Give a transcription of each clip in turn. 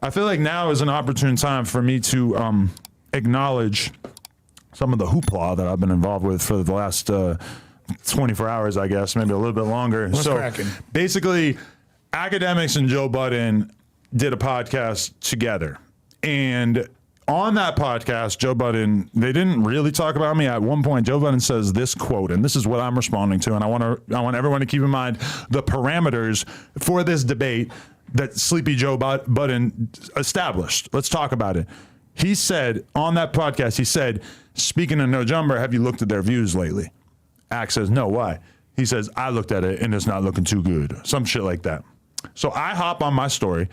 I feel like now is an opportune time for me to acknowledge some of the hoopla that I've been involved with for the last 24 hours, I guess, maybe a little bit longer. What's cracking? Basically, Academics and Joe Budden did a podcast together. And on that podcast, Joe Budden, they didn't really talk about me. At one point, Joe Budden says this quote, and this is what I'm responding to, and I want everyone to keep in mind the parameters for this debate that Sleepy Joe Budden established. Let's talk about it. He said on that podcast, he said, speaking of No Jumper, have you looked at their views lately? Ack says, no, why? He says, I looked at it and it's not looking too good. Some shit like that. So I hop on my story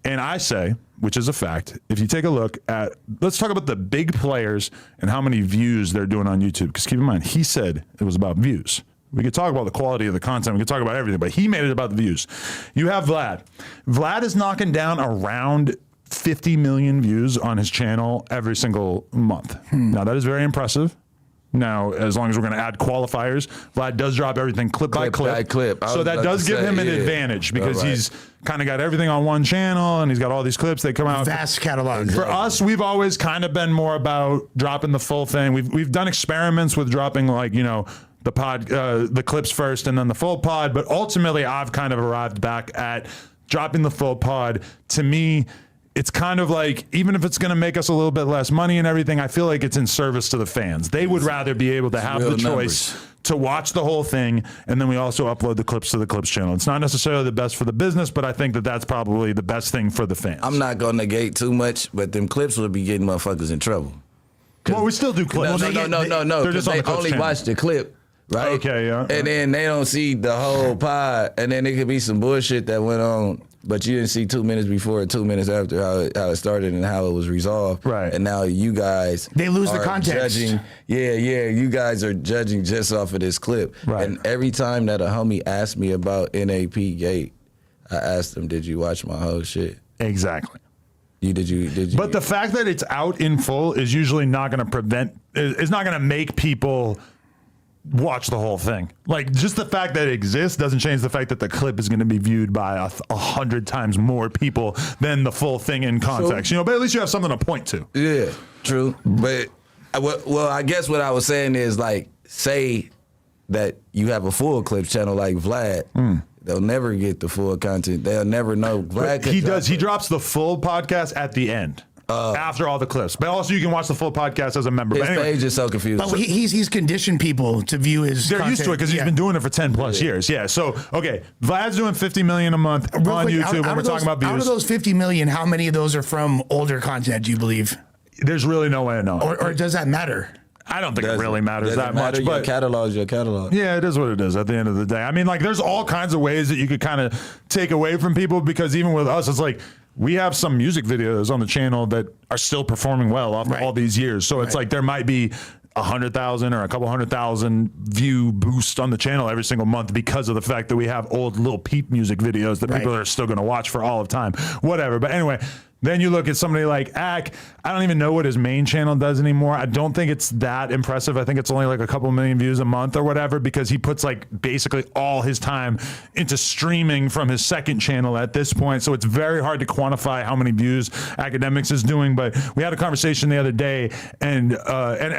and I say, which is a fact, if you take a look at, let's talk about the big players and how many views they're doing on YouTube. Because keep in mind, he said it was about views. We could talk about the quality of the content. We could talk about everything, but he made it about the views. You have Vlad. Vlad is knocking down around 50 million views on his channel every single month. Now, that is very impressive. Now, as long as we're going to add qualifiers, Vlad does drop everything clip by clip. So that does give him an advantage because he's kind of got everything on one channel and he's got all these clips. They come out. Vast catalog. For us, we've always kind of been more about dropping the full thing. We've done experiments with dropping, like, you know, the clips first and then the full pod. But ultimately, I've kind of arrived back at dropping the full pod. To me, it's kind of like, even if it's going to make us a little bit less money and everything, I feel like it's in service to the fans. They would rather be able to have the choice to watch the whole thing, and then we also upload the clips to the Clips channel. It's not necessarily the best for the business, but I think that that's probably the best thing for the fans. I'm not going to negate too much, but them clips will be getting motherfuckers in trouble. Well, we still do clips. No. They're just on they the Clips only channel. watch the clip. Right. Okay, yeah. And then they don't see the whole pod, and then it could be some bullshit that went on, but you didn't see 2 minutes before or 2 minutes after how it started and how it was resolved. Right. And now you guys They lose the context. Judging, you guys are judging just off of this clip. Right. And every time that a homie asked me about NAP Gate, I asked him, "Did you watch my whole shit?" Exactly. Did you? But the fact that it's out in full is usually not going to is not going to make people watch the whole thing. Like, just the fact that it exists doesn't change the fact that the clip is going to be viewed by 100 times more people than the full thing in context. But at least you have something to point to. Yeah, true. But I guess what I was saying is, like, say that you have a full Clips channel like Vlad. They'll never get the full content. They'll never know. Vlad He does. He drops the full podcast at the end. After all the clips, but also you can watch the full podcast as a member. His but anyway, page is so confused. But he's conditioned people to view his they're content. used to it because he's been doing it for 10 plus years. Yeah. So, okay, Vlad's doing 50 million a month on YouTube when we're talking about views. Out of those 50 million, how many of those are from older content, do you believe? There's really no way of knowing. Or does that matter? I don't think it really matters that matter. much. But Your catalog. yeah, it is what it is at the end of the day. I mean, like, there's all kinds of ways that you could kind of take away from people, because even with us, it's like, we have some music videos on the channel that are still performing well after all these years. So it's like there might be 100,000 or a couple 100,000 view boost on the channel every single month because of the fact that we have old Lil Peep music videos that people are still going to watch for all of time. Whatever. But anyway, then you look at somebody like Ack. I don't even know what his main channel does anymore. I don't think it's that impressive. I think it's only like a couple million views a month or whatever, because he puts like basically all his time into streaming from his second channel at this point. So it's very hard to quantify how many views Academics is doing. But we had a conversation the other day, and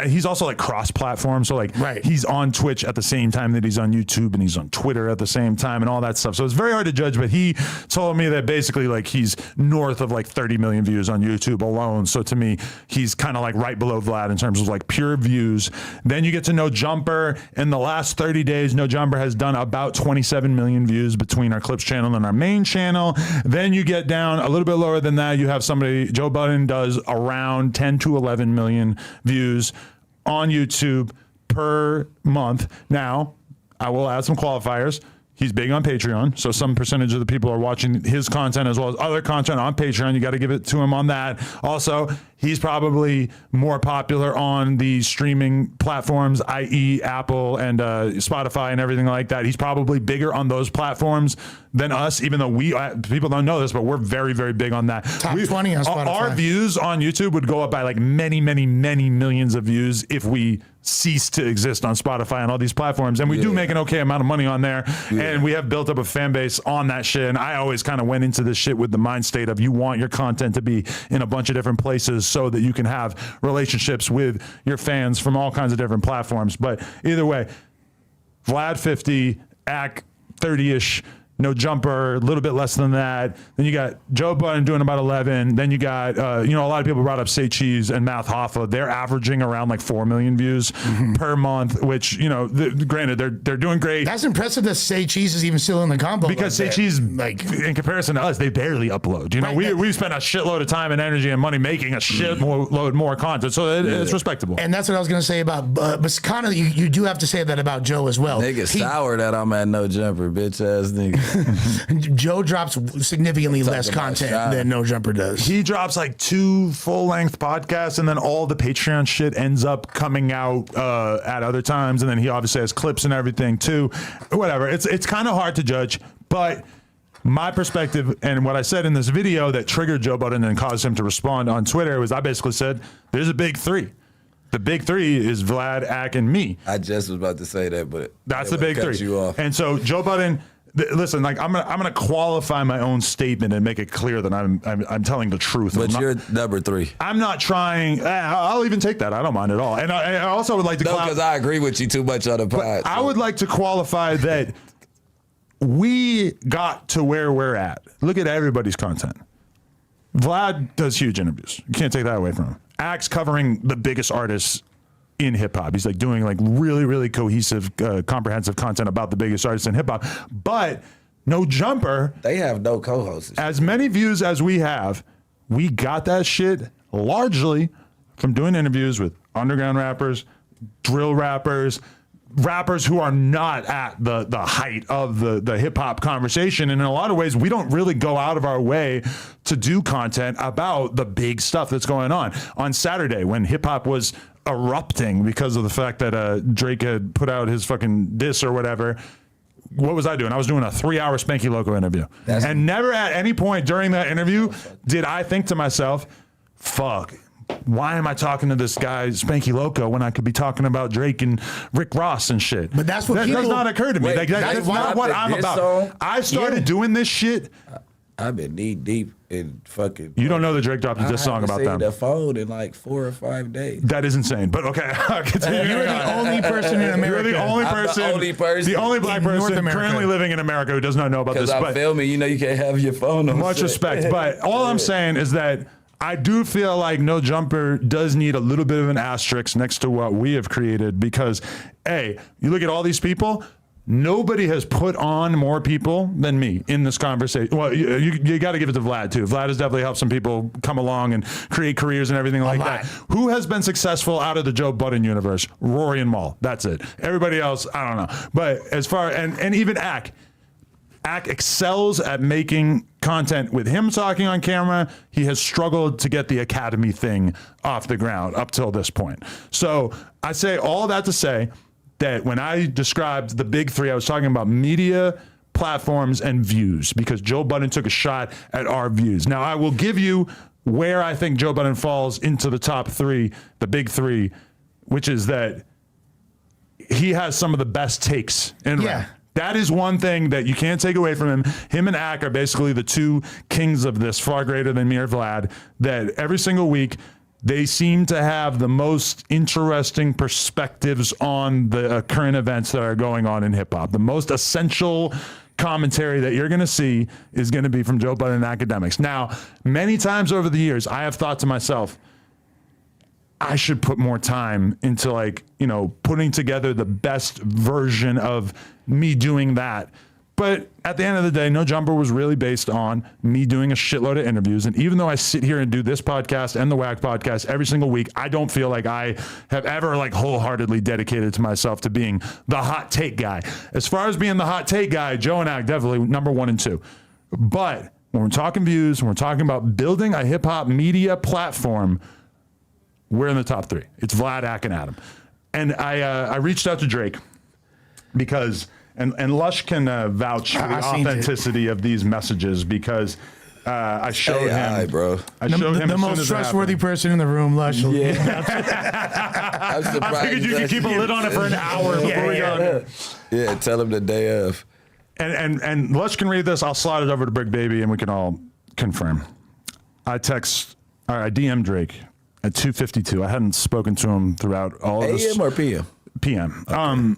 he's also like cross-platform. So like he's on Twitch at the same time that he's on YouTube, and he's on Twitter at the same time and all that stuff. So it's very hard to judge, but he told me that basically like he's north of like 30 million views on YouTube alone. So to me, he's kind of like right below Vlad in terms of like pure views. Then you get to No Jumper. In the last 30 days, No Jumper has done about 27 million views between our Clips channel and our main channel. Then you get down a little bit lower than that. You have somebody, Joe Budden does around 10 to 11 million views on YouTube per month. Now, I will add some qualifiers. He's big on Patreon, so some percentage of the people are watching his content as well as other content on Patreon. You got to give it to him on that. Also, he's probably more popular on the streaming platforms, i.e. Apple and Spotify and everything like that. He's probably bigger on those platforms than us, even though people don't know this, but we're very, very big on that. Top 20 on Spotify. Our views on YouTube would go up by like many, many, many millions of views if we cease to exist on Spotify and all these platforms. And we do make an okay amount of money on there. And we have built up a fan base on that shit. And I always kind of went into this shit with the mind state of you want your content to be in a bunch of different places so that you can have relationships with your fans from all kinds of different platforms. But either way, Vlad 50, Ak 30-ish, No Jumper, a little bit less than that. Then you got Joe Budden doing about 11. Then you got, a lot of people brought up Say Cheese and Math Hoffa. They're averaging around like 4 million views per month, which, granted, they're doing great. That's impressive that Say Cheese is even still in the combo. Because Say Cheese, in comparison to us, they barely upload. We spend a shitload of time and energy and money making a shitload more content. So it's respectable. And that's what I was going to say about, but kind of, you do have to say that about Joe as well. Nigga sour that I'm at No Jumper, bitch ass nigga. Joe drops significantly less content than No Jumper does. He drops like 2 full-length podcasts, and then all the Patreon shit ends up coming out at other times, and then he obviously has clips and everything too. Whatever. It's kind of hard to judge, but my perspective and what I said in this video that triggered Joe Budden and caused him to respond on Twitter was I basically said, there's a big 3. The big 3 is Vlad, Ak, and me. I just was about to say that, but that's the big 3. You off. And so Joe Budden, listen, like I'm gonna qualify my own statement and make it clear that I'm telling the truth. But you're number 3. I'm not trying. I'll even take that. I don't mind at all. And I also would like to. No, because I agree with you too much on the pod. I would like to qualify that we got to where we're at. Look at everybody's content. Vlad does huge interviews. You can't take that away from him. Ak's covering the biggest artists in hip hop. He's like doing like really, really cohesive, comprehensive content about the biggest artists in hip hop. But No Jumper, they have no co-hosts. As many views as we have, we got that shit largely from doing interviews with underground rappers, drill rappers who are not at the height of the hip hop conversation. And in a lot of ways, we don't really go out of our way to do content about the big stuff that's going on. On Saturday, when hip hop was erupting because of the fact that Drake had put out his fucking diss or whatever, what was I doing? I was doing a 3-hour Spanky Loco interview. And never at any point during that interview did I think to myself, fuck, why am I talking to this guy Spanky Loco when I could be talking about Drake and Rick Ross and shit? But that's what that does not occur to me. That's not what I'm about. I started doing this shit. I've been knee deep in fucking. You don't know that Drake dropped a diss song about them. I haven't seen the phone in like 4 or 5 days. That is insane. But okay, I'll continue. You're the only person in America. You're the only person. The only black person currently living in America who does not know about this. Because I feel me, you can't have your phone on. Much respect, but all I'm saying is that I do feel like No Jumper does need a little bit of an asterisk next to what we have created because, A, you look at all these people, nobody has put on more people than me in this conversation. Well, you got to give it to Vlad, too. Vlad has definitely helped some people come along and create careers and everything like that. Who has been successful out of the Joe Budden universe? Rory and Mal. That's it. Everybody else, I don't know. But as far, and even Ak excels at making content with him talking on camera. He has struggled to get the Academy thing off the ground up till this point. So I say all that to say that when I described the big 3, I was talking about media, platforms, and views because Joe Budden took a shot at our views. Now I will give you where I think Joe Budden falls into the top 3, the big 3, which is that he has some of the best takes in rap. That is one thing that you can't take away from him. Him and Ak are basically the 2 kings of this, far greater than me or Vlad, that every single week they seem to have the most interesting perspectives on the current events that are going on in hip hop. The most essential commentary that you're going to see is going to be from Joe Budden and Academics. Now, many times over the years, I have thought to myself, I should put more time into putting together the best version of me doing that. But at the end of the day, No Jumper was really based on me doing a shitload of interviews. And even though I sit here and do this podcast and the WAC podcast every single week, I don't feel like I have ever wholeheartedly dedicated to myself to being the hot take guy. As far as being the hot take guy, Joe and Ak definitely number 1 and 2. But when we're talking views, when we're talking about building a hip hop media platform, we're in the top 3. It's Vlad, Ak, and Adam. And I reached out to Drake because, and Lush can vouch for the authenticity of these messages because I showed AI, him, bro. I showed him The as soon most as it trustworthy happened. person in the room, Lush. I'm I surprised. figured you could keep a lid on it for an hour before we go. Yeah, tell him the day of. And Lush can read this. I'll slide it over to Brick Baby, and we can all confirm. I DM Drake at 2:52. I hadn't spoken to him throughout all of this. AM or PM? PM. I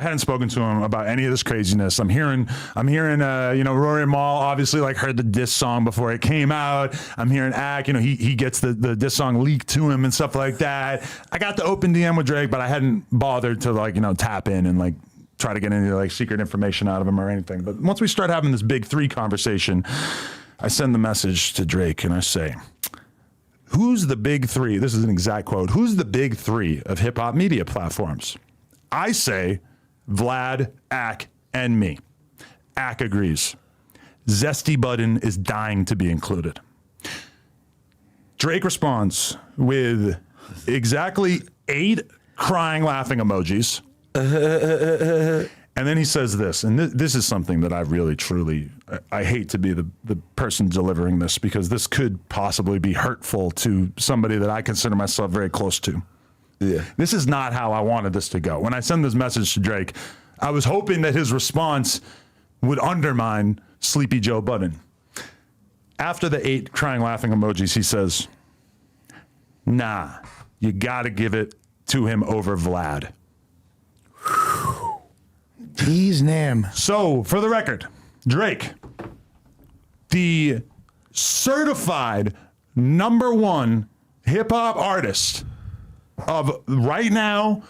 hadn't spoken to him about any of this craziness. I'm hearing, Rory Mal obviously like heard the diss song before it came out. I'm hearing Ack, he gets the diss song leaked to him and stuff like that. I got the open DM with Drake, but I hadn't bothered to tap in and like try to get any like secret information out of him or anything. But once we start having this big three conversation, I send the message to Drake and I say, who's the big three? This is an exact quote. Who's the big three of hip hop media platforms? I say Vlad, Ack, and me. Ack agrees. Zesty Button is dying to be included. Drake responds with exactly 8 crying, laughing emojis. And then he says this, and this is something that I really, truly, I hate to be the person delivering this because this could possibly be hurtful to somebody that I consider myself very close to. Yeah. This is not how I wanted this to go. When I send this message to Drake, I was hoping that his response would undermine Sleepy Joe Budden. After the 8 crying, laughing emojis, he says, nah, you got to give it to him over Vlad. Jeez, Nam. So, for the record, Drake, the certified #1 hip hop artist of right now,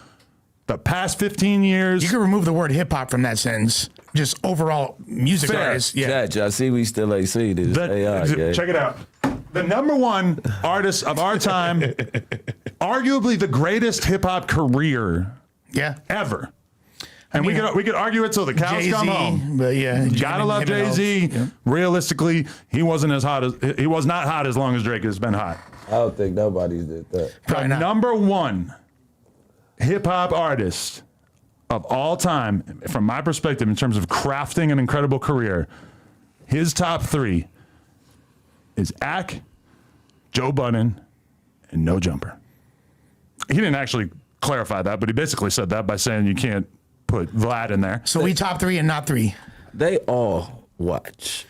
the past 15 years. You can remove the word hip hop from that sentence. Just overall music Fair. artist. Yeah. Chat, I see we still ain't see this. AI, Check it out. The #1 artist of our time, arguably the greatest hip hop career Yeah. ever. And mean, we could argue it till the cows Jay-Z, come home. but yeah. Gotta love him and Jay-Z. Elf. Yeah. Realistically, he was not hot as long as Drake has been hot. I don't think nobody's did that. Probably The not. #1 hip hop artist of all time, from my perspective, in terms of crafting an incredible career, his top 3 is Ack, Joe Budden, and No Jumper. He didn't actually clarify that, but he basically said that by saying you can't put Vlad in there. So we top 3 and not 3. They all watch.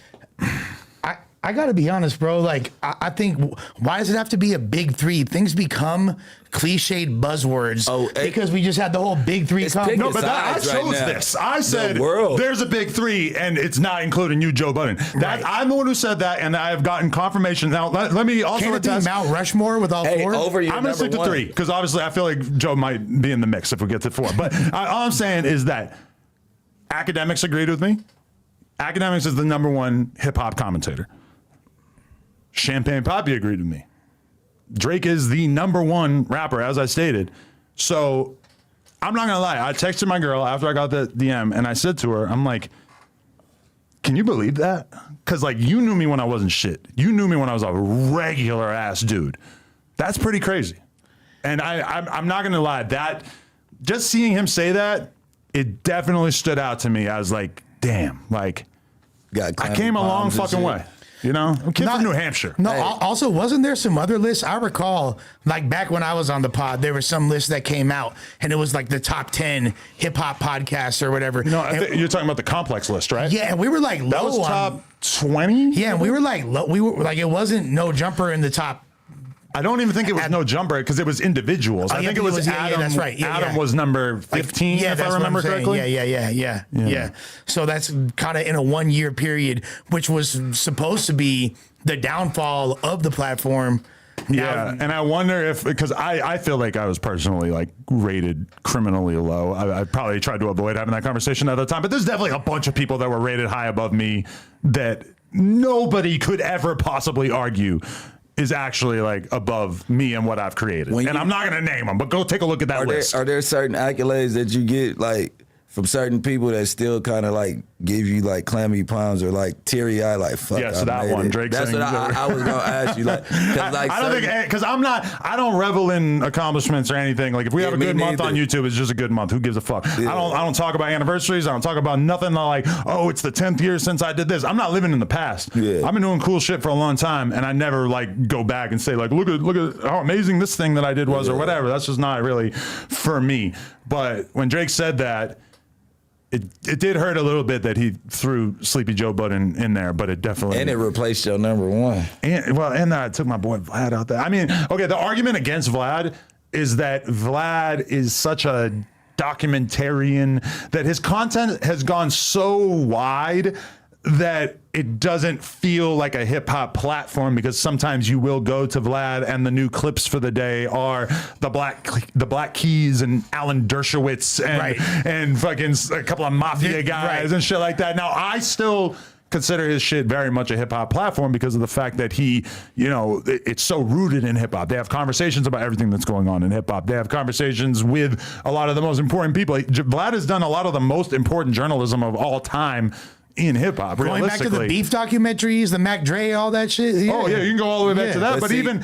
I got to be honest, bro. Like, I think, why does it have to be a big 3? Things become cliched buzzwords because we just had the whole big 3 come. pick No, but I sides right chose now. this. I said world. there's a big 3, and it's not including you, Joe Budden. Right. I'm the one who said that, and I have gotten confirmation. Now, let me also Can it be attest. Mount Rushmore with all 4? Over your I'm going to stick to #1. 3 because obviously I feel like Joe might be in the mix if we get to 4. But all I'm saying is that Academics agreed with me. Academics is the #1 hip hop commentator. Champagne Poppy agreed with me. Drake is the #1 rapper, as I stated. So I'm not gonna lie. I texted my girl after I got the DM, and I said to her, "I'm like, can you believe that? Because like you knew me when I wasn't shit. You knew me when I was a regular ass dude. That's pretty crazy." And I'm not gonna lie. That just seeing him say that, it definitely stood out to me as like, damn, like I came a long fucking way. You know, I'm kid from New Hampshire. No, also, wasn't there some other lists? I recall, like back when I was on the pod, there was some list that came out, and it was like the top 10 hip hop podcasts or whatever. No, you're talking about the Complex list, right? Yeah, and we were like low. That was top 20. Yeah, and we were like low. We were like, it wasn't No Jumper in the top. I don't even think it was No Jumper because it was individuals. I think it was Adam. Yeah, that's right. Yeah, Adam yeah. was number 15, if I remember correctly. Yeah. So that's kind of in a 1 year period, which was supposed to be the downfall of the platform. Yeah, and I wonder if, because I feel like I was personally like rated criminally low. I probably tried to avoid having that conversation at the time, but there's definitely a bunch of people that were rated high above me that nobody could ever possibly argue is actually like above me and what I've created. And I'm not going to name them, but go take a look at that list. Are there certain accolades that you get like from certain people that still kind of like give you like clammy palms or like teary eye, like fuck. Yeah, so I that made one, it. Drake That's saying- what I was gonna ask you, like, 'cause, like I don't certain- think because I don't revel in accomplishments or anything. Like if we have a me good month neither. on YouTube, it's just a good month. Who gives a fuck? I don't talk about anniversaries. I don't talk about nothing like, oh, it's the 10th year since I did this. I'm not living in the past. Yeah. I've been doing cool shit for a long time, and I never like go back and say like, look at how amazing this thing that I did was or whatever. That's just not really for me. But when Drake said that, it did hurt a little bit that he threw Sleepy Joe Budden in there, but it definitely and it replaced your number one. and I took my boy Vlad out there. I mean, okay, the argument against Vlad is that Vlad is such a documentarian that his content has gone so wide that it doesn't feel like a hip hop platform, because sometimes you will go to Vlad and the new clips for the day are the Black Keys and Alan Dershowitz and fucking a couple of mafia guys and shit like that. Now I still consider his shit very much a hip hop platform because of the fact that he, you know, it's so rooted in hip hop. They have conversations about everything that's going on in hip hop. They have conversations with a lot of the most important people. Vlad has done a lot of the most important journalism of all time in hip hop. Going back to the beef documentaries, the Mac Dre, all that shit. Yeah. Oh yeah, you can go all the way back to that. But see, even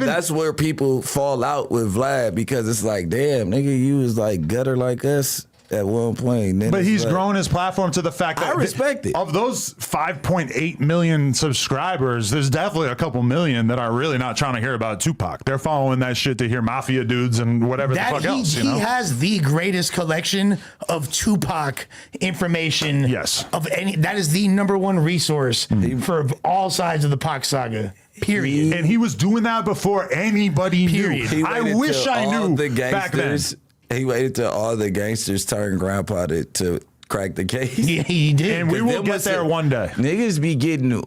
that's where people fall out with Vlad, because it's like, damn, nigga, you was like gutter like us at one point. Then but he's like, grown his platform to the fact that I respect it. Of those 5.8 million subscribers, there's definitely a couple million that are really not trying to hear about Tupac. They're following that shit to hear mafia dudes and whatever the fuck else. You know? He has the greatest collection of Tupac information. Yes. Of any, that is the number one resource for all sides of the Pac saga. Period. And he was doing that before anybody Period. knew. I wish I knew the back then. He waited till all the gangsters turned grandpa to crack the case. Yeah, he did. And we will Them get was there it. one day. Niggas be getting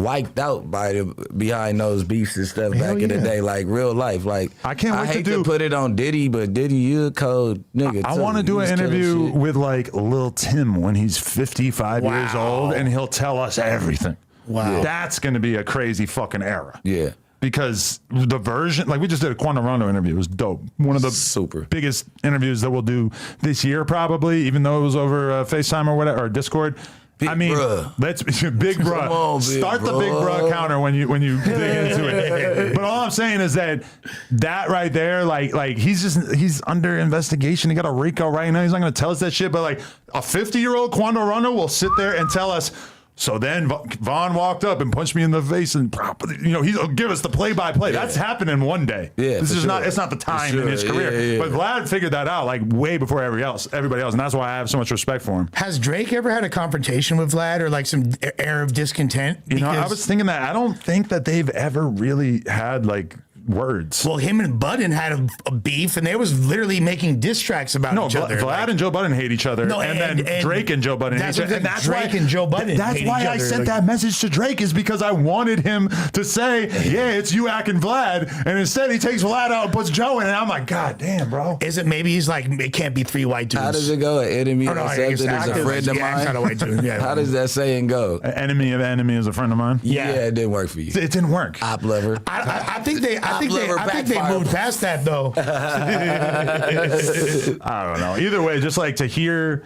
wiped out by the behind those beefs and stuff Hell back in the yeah. day, like real life. Like I can't wait to hate do- put it on Diddy, but Diddy, you a cold nigga. I too. want to do You an was killing interview shit. with like Lil Tim when he's 55 years Wow. old, and he'll tell us everything. Wow. That's going to be a crazy fucking era. Yeah. Because the version, like we just did a Quantum Rondo interview, it was dope. One of the Super. biggest interviews that we'll do this year, probably, even though it was over FaceTime or whatever, or Discord. Big I mean, bruh. let's big bruh. Come on, big Start the big bruh bruh. counter when you dig into it. But all I'm saying is that right there, like he's under investigation. He got a RICO right now. He's not going to tell us that shit. But like a 50-year-old Quando Rondo will sit there and tell us. So then Vaughn walked up and punched me in the face, and he'll give us the play-by-play. That's happening one day. Yeah, This for is sure. not. It's not the time For in his sure. career. Yeah. But Vlad figured that out like way before everybody else, and that's why I have so much respect for him. Has Drake ever had a confrontation with Vlad or like some air of discontent? You know, I Because- was thinking that I don't think that they've ever really had like words. Well, him and Budden had a beef, and they was literally making diss tracks about No, each other. Vlad and Joe Budden hate each other, No, and and- then and Drake and Joe Budden hate that's each other. what And that's Drake why, and Joe Budden That's hate why each I other, sent like- that message to Drake, is because I wanted him to say, "Yeah, it's you and Vlad," and instead he takes Vlad out and puts Joe in, and I'm like, "God damn, bro." Is it maybe he's like, it can't be three white dudes? How does it go? An enemy Oh, of no, something it's is a active. friend of Yeah, it's not a mine. white dude. Yeah. How does that saying go? Enemy of enemy is a friend of mine. Yeah. It didn't work for you. It didn't work. Op lover. I think they backfire. moved past that though. I don't know. Either way, just like to hear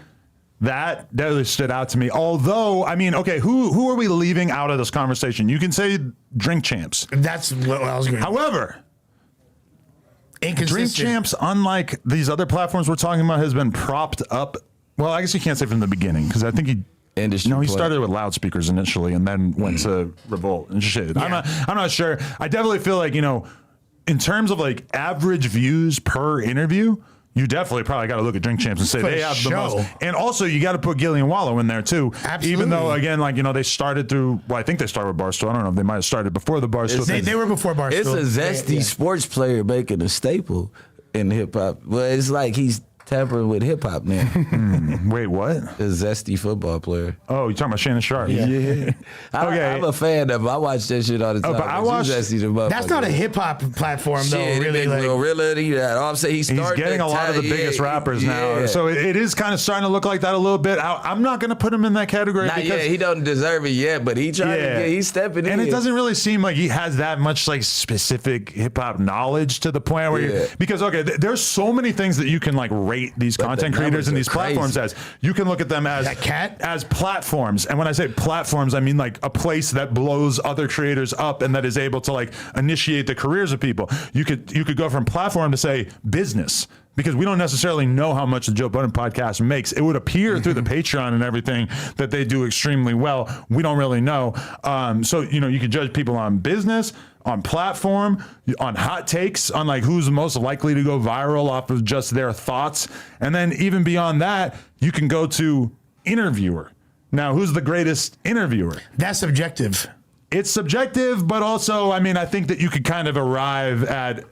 that really stood out to me. Although, I mean, okay, who are we leaving out of this conversation? You can say Drink Champs. That's what I was going. However, Drink Inconsistent. Champs, unlike these other platforms we're talking about, has been propped up. Well, I guess you can't say from the beginning, because I think he Industry he play. started with loudspeakers initially and then went to Revolt and shit. Yeah. I'm not sure. I definitely feel like, in terms of like average views per interview, you definitely probably got to look at Drink Champs and say For they have the sure. most. And also, you got to put Gillian Wallow in there too. Absolutely. Even though, again, like, they started through, well, I think they started with Barstool. I don't know if they might have started before the Barstool thing. They were before Barstool. It's a zesty sports player making a staple in hip hop. Well, it's like he's tampering with hip hop now. Wait, what? A zesty football player. Oh, you're talking about Shannon Sharp. Yeah. Okay. I'm a fan of him. I watch that shit all the time. but I He's watched- zesty the motherfucker. That's not a hip hop platform though. Shit, Really, like, all I'm saying, he's Getting a lot of the biggest rappers now. Yeah. So it is kind of starting to look like that a little bit. I'm not going to put him in that category Not because yet. He don't deserve it yet, but he trying to get. He's stepping in. And it doesn't really seem like he has that much like specific hip hop knowledge to the point where Yeah. because okay, there's so many things that you can like rate rate these But content the creators and numbers these are platforms crazy. as. You can look at them as That cat? as platforms. And when I say platforms, I mean like a place that blows other creators up and that is able to like initiate the careers of people. You could go from platform to say business, because we don't necessarily know how much the Joe Budden podcast makes. It would appear through the Patreon and everything that they do extremely well. We don't really know. So, you know, you can judge people on business, on platform, on hot takes, on like who's most likely to go viral off of just their thoughts. And then even beyond that, you can go to interviewer. Now, who's the greatest interviewer? That's subjective. It's subjective, but also, I mean, I think that you could kind of arrive at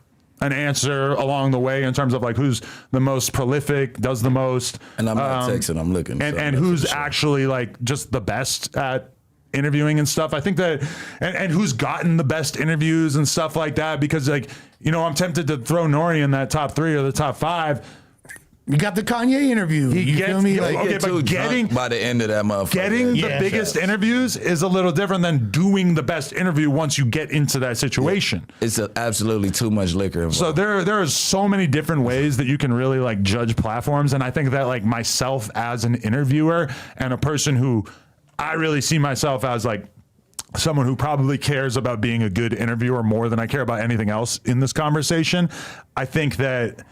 an answer along the way in terms of like who's the most prolific, does the most. And I'm not texting, I'm looking. And, so and that's who's for sure. actually like just the best at interviewing and stuff. I think that, and who's gotten the best interviews and stuff like that, because like, you know, I'm tempted to throw Nori in that top 3 or the top 5. You got the Kanye interview. You gets- feel me? yeah, Like, okay, Get but too getting- drunk by the end of that motherfucker. Getting the Yeah. biggest interviews is a little different than doing the best interview once you get into that situation. It's absolutely too much liquor involved. So there are so many different ways that you can really like judge platforms, and I think that like myself as an interviewer and a person who I really see myself as like someone who probably cares about being a good interviewer more than I care about anything else in this conversation, I think that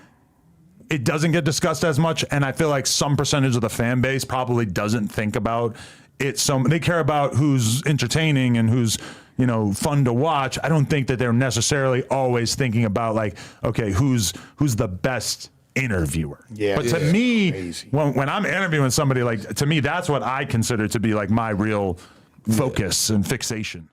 it doesn't get discussed as much, and I feel like some percentage of the fan base probably doesn't think about it. So they care about who's entertaining and who's, you know, fun to watch. I don't think that they're necessarily always thinking about like, okay, who's the best interviewer. Yeah. But to Yeah. me, Crazy. when I'm interviewing somebody, like to me, that's what I consider to be like my real focus and fixation.